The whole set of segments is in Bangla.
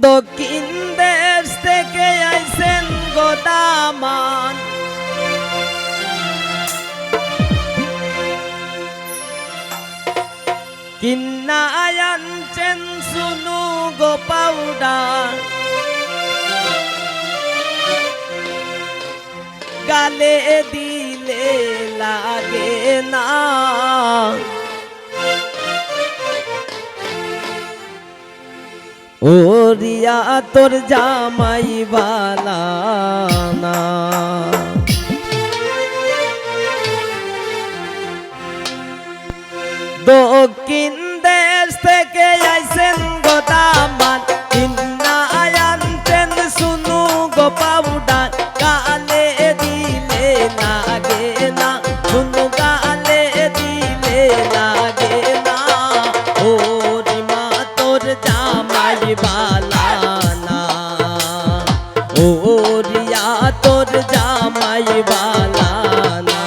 দক্ষিণ দেশ থেকে আইছেন গোদামান, কিন্না আনছেন সুনু গো পাউডার, গালে দিলে লাগে না, ও রিয়া তোর জামাই বালানা। দক্ষিণ দেশ থেকে আইছেন গোদামান, কিন্না আনছেন সুনু গো পাউডার, গালে দিলে লাগে না, সুনু গালে দিলে লাগে না, ও রিমা তোর জামাই বালানা, ও রিয়া তোর জামাই বালানা।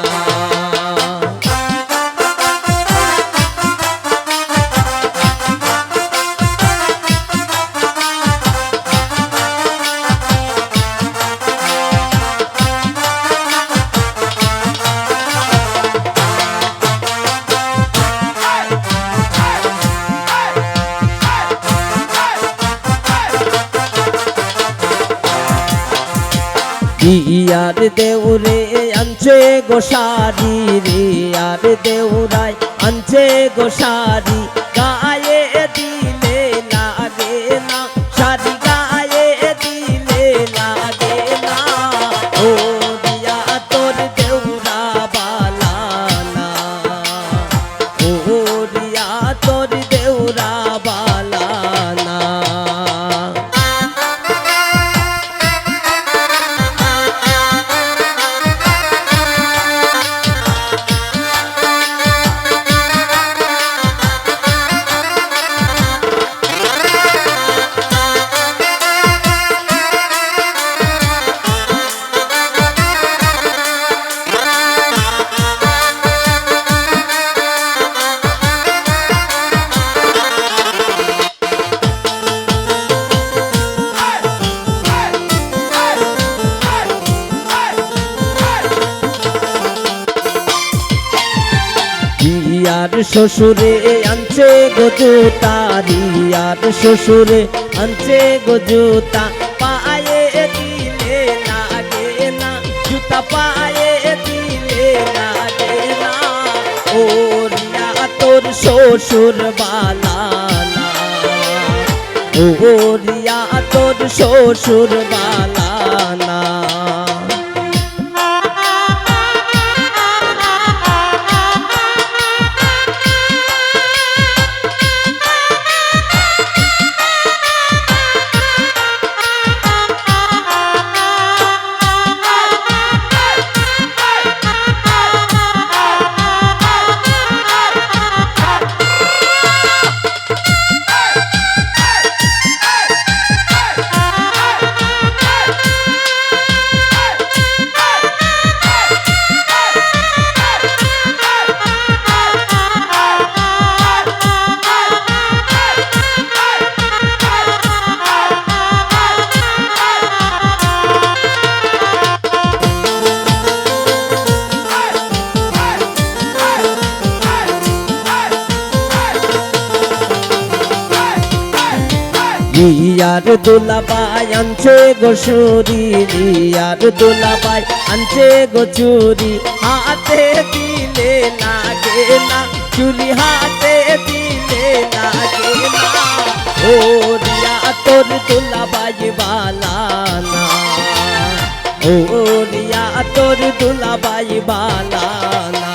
ইয়ার দেউরে আনছে গোসারি রে, আর দেউরাই আনছে গোসারি, গায়ে দিলে লাগে না, সারি গায়ে দিলে লাগে না, ও রিয়া তোর দেউরা বালানা, ও রিয়া তোর দেউরা বালানা। ইয়ার শ্বশুরে আনছে গজুতা, রিয়ার শ্বশুরে আনছে গজুতা, পায়ে দিলে লাগে না, জুতা পায়ে দিলে লাগে না, ও রিয়া তোর শ্বশুর বালানা, ও রিয়া তোর শ্বশুর বালানা। রিয়ার দুলাবাই আনছে গোসুরি, রিয়ার দুলাবাই আনছে গোচুরি, হাতে দিলে লাগে না, চুরি হাতে দিলে লাগে না, ও রিয়া তোর দুলাবাই বালানা, ও রিয়া তোর দুলাবাই বালানা।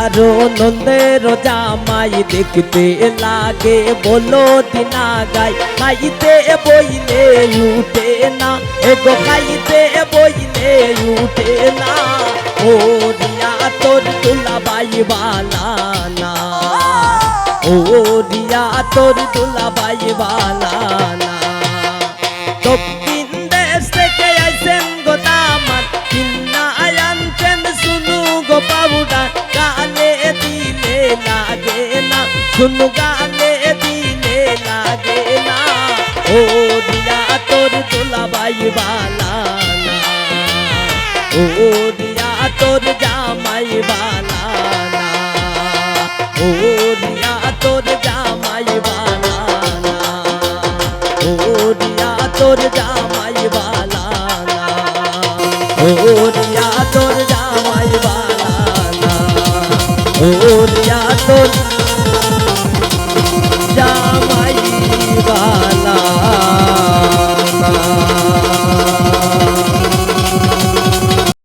কারো নন্দের জামাই দেখতে লাগে বলো দিনা গাই খাইতে বইলে উঠে না এগো খাইতে বইলে উঠে না ও রিয়া তোর দুলাভাই বালানা ও রিয়া তোর দুলাভাই বালানা দক্ষিণ দেশ থেকে আইসেন গো দামাত কিন্না আনছেন শুনু গো পাউডার গালে দিলে লাগে না শুনু গালে দিলে লাগে না ও রিয়া তোর দুলাভাই বালানা ও রিয়া তোর